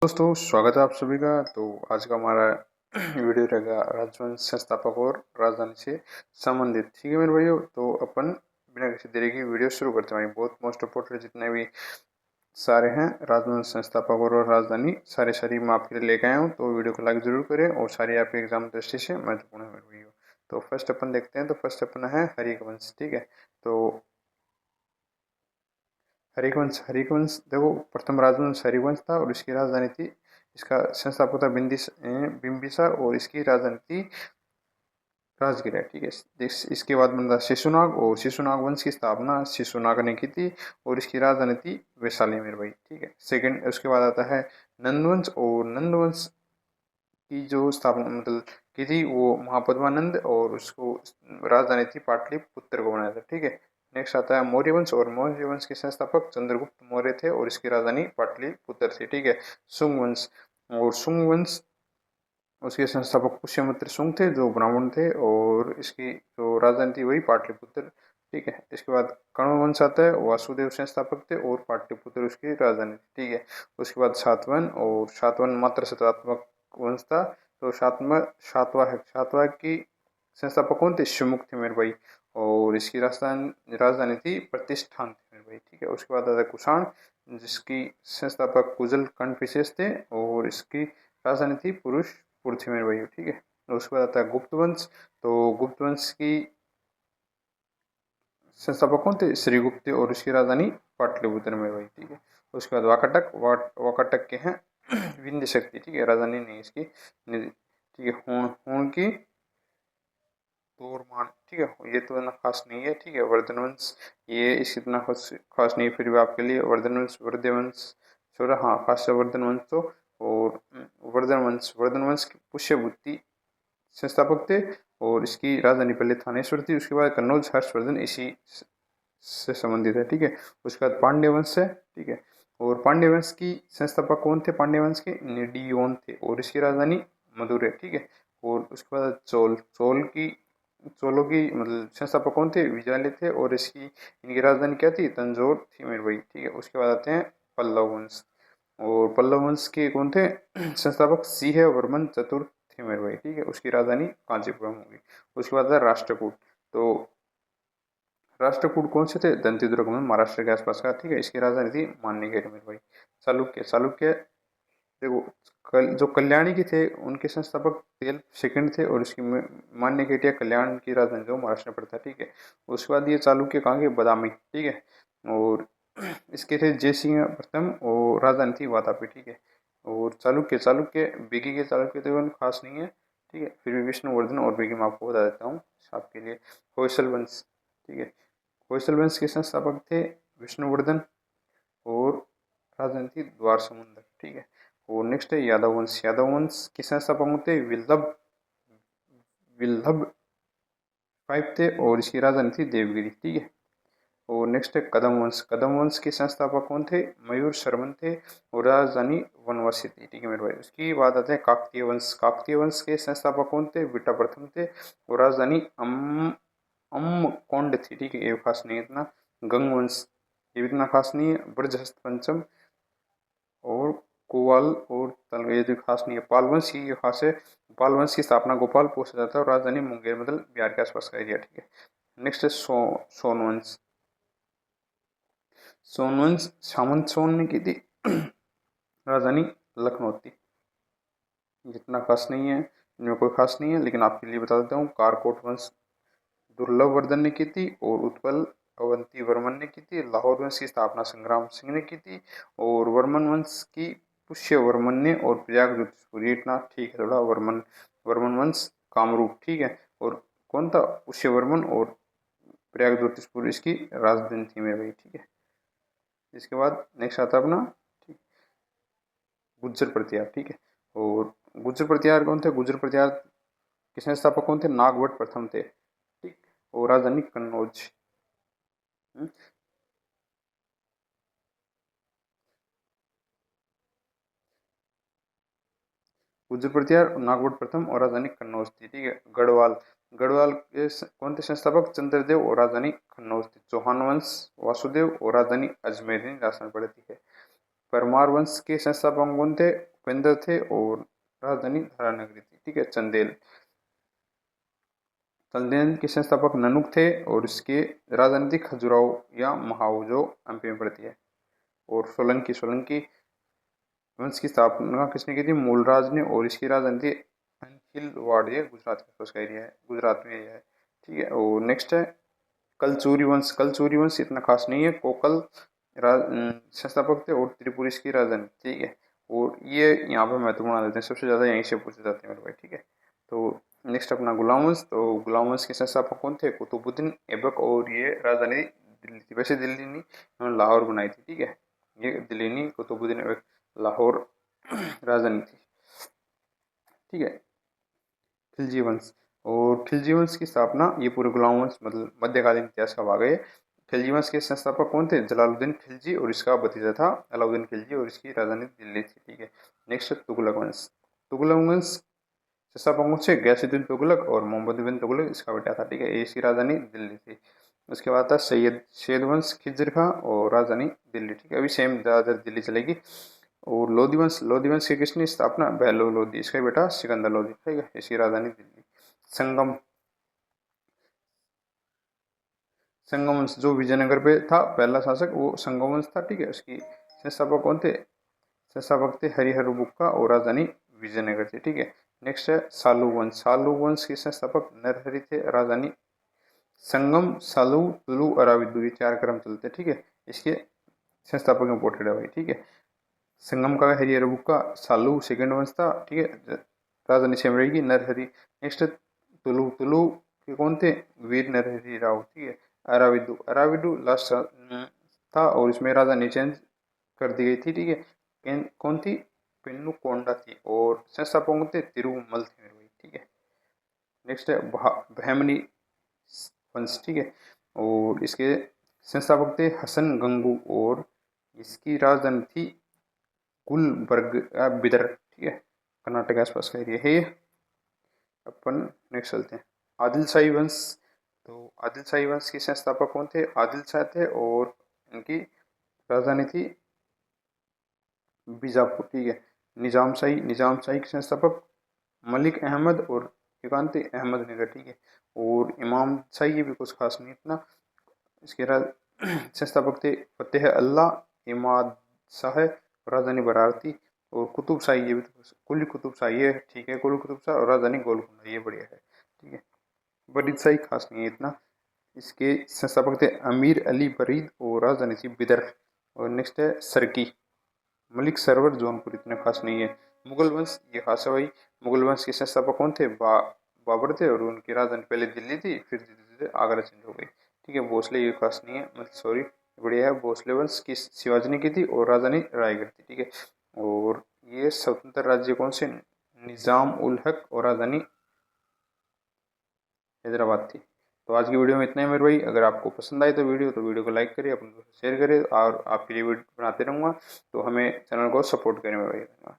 दोस्तों स्वागत है आप सभी का। तो आज का हमारा वीडियो रहेगा राजवंश संस्थापक और राजधानी से संबंधित। ठीक है मेरे भाइयों, तो अपन बिना किसी देरी की वीडियो शुरू करते हैं। बहुत मोस्ट इम्पोर्टेंट जितने भी सारे हैं राजवंश संस्थापक और राजधानी सारी मैं आपके लिए लेके आया हूँ, तो वीडियो को लाइक जरूर करें और सारी आपके एग्जाम दृष्टि से महत्वपूर्ण है मेरे भाइयों। तो फर्स्ट अपन देखते हैं। तो फर्स्ट अपन है हरिवंश। ठीक है, तो हरिवंश देखो, प्रथम राजवंश हरिवंश था और इसकी राजधानी थी, इसका संस्थापक था बिंबिसार और इसकी राजधानी थी राजगिर है। ठीक है, इसके बाद बन था शिशुनाग और शिशुनाग वंश की स्थापना शिशुनाग ने की थी और इसकी राजधानी थी वैशाली मेरे भाई। ठीक है, सेकंड उसके बाद आता है नंदवंश और नंदवंश की जो स्थापना मतलब की थी वो महापद्मानंद और उसको राजधानी थी पाटलिपुत्र को बनाया था। ठीक है, नेक्स्ट आता है मौर्य वंश और मौर्य वंश के संस्थापक चंद्रगुप्त मौर्य थे और इसकी राजधानी पाटलिपुत्र थी। ठीक है, शुंग वंश और शुंग वंश उसके संस्थापक पुष्यमित्र शुंग थे जो ब्राह्मण थे और इसकी जो राजधानी थी वही पाटलिपुत्र। ठीक है, इसके बाद कण्व वंश आता है, वासुदेव संस्थापक थे और पाटलिपुत्र उसकी राजधानी थी। ठीक है, उसके बाद सातवाहन और सातवाहन मात्र सत्रात्मक वंश था। तो सातवा की संस्थापक कौन थे? शिवमुख थे मेरे भाई और इसकी राजधानी राजधानी थी प्रतिष्ठान थे मेरे भाई। ठीक है, उसके बाद आता है कुषाण जिसकी संस्थापक कुजल कंठ विशेष थे और इसकी राजधानी थी पुरुषपुर थी मेरे भाई। ठीक है, उसके बाद आता है गुप्त वंश। तो गुप्त वंश की संस्थापक कौन थे? श्रीगुप्त और इसकी राजधानी पाटलिपुत्र में भाई। ठीक है, उसके बाद वाकाटक के हैं विंध्य शक्ति। ठीक है, राजधानी नहीं इसकी। ठीक है, हूण की तोरमान। ठीक है, ये तो इतना खास नहीं है। ठीक है, वर्धनवंश ये इसकी इतना खास नहीं है, फिर भी आपके लिए वर्धनवंश वर्धवंश छोड़ा। हाँ, खास है वर्धनवंश तो। और वर्धनवंश की पुष्यभूति संस्थापक थे और इसकी राजधानी पहले थानेश्वर थी। उसके बाद कन्नौज हर्षवर्धन इसी से संबंधित है। ठीक है, उसके बाद पांड्य वंश है। ठीक है, और पांड्य वंश की संस्थापक कौन थे? पांड्य वंश के निडियोन थे और इसकी राजधानी मधुर है। ठीक है, और उसके बाद चोलों की मतलब संस्थापक कौन थे? विजय थे और इनकी राजधानी क्या थी? तंजौर थी मेरे भाई। ठीक है, उसके बाद आते हैं पल्लव वंश और पल्लव वंश के कौन थे संस्थापक? सिंह वर्मन चतुर्थ थे मेरे भाई। ठीक है, उसकी राजधानी कांचीपुरम होगी। उसके बाद है राष्ट्रकूट। तो राष्ट्रकूट कौन से थे? दंतीदुर्ग में महाराष्ट्र के आसपास का। ठीक है, इसकी राजधानी थी मान्यगेट मेरे भाई। चालुक्य देखो, जो कल्याणी के थे उनके संस्थापक तेल सेकंड थे और उसकी मान्यगेट या कल्याण की राजधानी जो महाराष्ट्र में पड़ता है। ठीक है, उसके बाद ये चालुक्य कहाँ के? बदामी। ठीक है, और इसके थे जय सिंह प्रथम और राजधानी थी वातापी। ठीक है, और चालुक्य बेगी के चालुक्य तो खास नहीं है। ठीक है, फिर भी विष्णुवर्धन और बेगी मैं आपको बता देता हूँ आपके लिए। होयसल वंश। ठीक है, होयसल वंश के संस्थापक थे विष्णुवर्धन और राजधानी थी द्वार समुद्र। ठीक है, और नेक्स्ट है यादव वंश के संस्थापक थे विल्लभ फाइव थे और इसकी राजधानी थी देवगिरी। ठीक है, और नेक्स्ट है कदम वंश के संस्थापक कौन थे? मयूर शर्मन थे और राजधानी वनवासी थी। ठीक है मेरे भाई, उसकी बात आते हैं काकतीय वंश के संस्थापक कौन थे? विटा प्रथम थे और राजधानी अम्मकोंड थी। ठीक है, ये खास नहीं है इतना। गंग वंश ये भी इतना खास नहीं है। ब्रजहस्त पंचम और कुवाल और तल ये जो खास नहीं है। पाल वंश ये खास है। पाल वंश की स्थापना गोपाल पोस्ट जाता है और राजधानी मुंगेर मतलब बिहार के आसपास का एरिया। ठीक है, नेक्स्ट है सोन वंश। सोनवंश सामंत सोन ने की थी राजधानी लखनऊ थी। जितना खास नहीं है, इनमें कोई खास नहीं है, लेकिन आपके लिए बता देता हूँ। कारकोट वंश दुर्लभ वर्धन ने की थी और उत्पल अवंती वर्मन ने की थी। लाहौर वंश की स्थापना संग्राम सिंह ने की थी और वर्मन वंश की पुष्य वर्मन ने और प्रयाग ज्योतिषपुरी। इतना ठीक है थोड़ा। वर्मन वंश कामरूप। ठीक है, और कौन था? पुष्य वर्मन और प्रयाग ज्योतिषपुरी इसकी राजधानी थी मेरे भाई। ठीक है, इसके बाद नेक्स्ट आता है अपना गुज्जर प्रतिहार। ठीक है, और गुज्जर प्रतिहार कौन थे? गुज्जर प्रतिहार के संस्थापक कौन थे? नागवट प्रथम थे। ठीक, और राजधानी कन्नौज। गुज्जर प्रतिहार नागवट प्रथम और राजधानी कन्नौज थी। ठीक है, गढ़वाल के कौन थे संस्थापक? चंद्रदेव और राजधानी कन्नौज थी। चौहान वंश वासुदेव और राजधानी अजमेर राजस्थान पड़ती है। परमार वंश के संस्थापक कौन थे? बंदर थे और राजधानी धारानगरी थी। ठीक है, चंदेल चंदेल के संस्थापक ननुक थे और इसके राजधानी थी खजुराहो या महाऊ जो एमपी में पड़ती है। और सोलंकी वंश की स्थापना किसने की थी? मूलराज ने, और इसकी राजधानी थी अंखिलवाड़, ये गुजरात के पास का एरिया है, गुजरात में एरिया है। ठीक है, और नेक्स्ट है कलचूरी वंश इतना खास नहीं है। कोकल संस्थापक थे और त्रिपुरी इसकी राजधानी। ठीक है, और ये यहाँ पे महत्वपूर्ण आ जाते हैं, सबसे ज्यादा यहीं से पूछे जाते हैं मेरे भाई। ठीक है, तो नेक्स्ट अपना गुलाम वंश। तो गुलाम वंश के संस्थापक कौन थे? कुतुबुद्दीन ऐबक, और ये राजधानी दिल्ली थी। वैसे दिल्ली नहीं, उन्होंने लाहौर बनाई थी। ठीक है, ये दिल्ली नहीं, कुतुबुद्दीन ऐबक लाहौर राजधानी थी। ठीक है, खिलजी वंश। और खिलजी वंश की स्थापना, ये पूरे गुलाम वंश मतलब मध्यकालीन इतिहास का भाग है। खिलजी वंश के संस्थापक कौन थे? जलालुद्दीन खिलजी, और इसका भतीजा था अलाउद्दीन खिलजी, और इसकी राजधानी दिल्ली थी। ठीक है, नेक्स्ट तुगलक वंश। तुगलक वंश संस्थापक कौन से? गयासुद्दीन तुगलक और मोहम्मद बिन तुगलक इसका बेटा था। ठीक है, इसकी राजधानी दिल्ली थी। उसके बाद था सैयद वंश, खिज्र खां, और राजधानी दिल्ली। ठीक है, अभी सेम ज़्यादातर दिल्ली चलेगी। और लोधी वंश की किसने स्थापना? बहलोल लोधी, इसका बेटा सिकंदर लोधी। ठीक है, इसकी राजधानी दिल्ली। संगम संगम वंश जो विजयनगर पे था पहला शासक, वो संगम वंश था। ठीक है, उसकी संस्थापक कौन थे? संस्थापक थे हरिहर बुक्का, और राजधानी विजयनगर थी। ठीक है, नेक्स्ट है सालू वंश के संस्थापक नरहरि थे, राजधानी संगम, सालू, तुलु, अराविदु, ये 4 क्रम चलते। ठीक है, इसके संस्थापक इंपोर्टेड है भाई। ठीक है, संगम का हरिहर बुक्का, सालू सेकंड वंश था। ठीक है, राजधानी सेम रहेगी नरहरि। नेक्स्ट तुलु के कौन थे? वीर नरहरि राव। ठीक है, अराविदु लास्ट था, और इसमें राजधानी चेंज कर दी गई थी। ठीक है, कौन थी? पेन्नुकोंडा थी, और संस्थापक कौन थे? तिरुमल थे मेरे भाई। ठीक है, नेक्स्ट है बहमनी वंश। ठीक है, और इसके संस्थापक थे हसन गंगू, और इसकी राजधानी थी गुलबर्ग बिदर। ठीक है, कर्नाटक के आसपास का एरिया है ये। अपन नेक्स्ट चलते हैं आदिल शाही वंश। तो आदिल शाही वंश के संस्थापक कौन थे? आदिल शाह थे, और इनकी राजधानी थी बीजापुर। ठीक है, निजाम शाही के संस्थापक मलिक अहमद और युगांती अहमद नगर। ठीक है, और इमाम शाही ये भी कुछ खास नहीं इतना। इसके संस्थापक थे फतेह अल्लाह इमाद शाह, राजधानी वाराणसी। और कुतुब शाही, ये भी तो कुली कुतुब शाही है। ठीक है, कुली कुतुब शाह, और राजधानी गोलकुंडा, ये बढ़िया है। ठीक है, बरीद शाही खास नहीं है इतना। इसके संस्थापक थे अमीर अली बरीद, और राजधानी थी बिदर। और नेक्स्ट है सरकी मलिक सरवर जौनपुर, इतने खास नहीं है। मुगल वंश, ये खास है भाई। मुगल वंश के संस्थापक कौन थे? बाबर थे, और उनकी राजधानी पहले दिल्ली थी, फिर धीरे धीरे आगरा चेंज हो गई। ठीक है, भोसले, ये खास नहीं है, मतलब सॉरी, बढ़िया है। भोसले वंश की शिवाजी ने की थी, और राजधानी रायगढ़ थी। ठीक है, और ये स्वतंत्र राज्य कौन से? निजाम उल हक, और राजधानी हैदराबाद थी। तो आज की वीडियो में इतना ही मेरे भाई। अगर आपको पसंद आए तो वीडियो को लाइक करिए, अपन को शेयर करिए, और आपके लिए वीडियो बनाते रहूँगा। तो हमें चैनल को सपोर्ट करें मेरे भाई।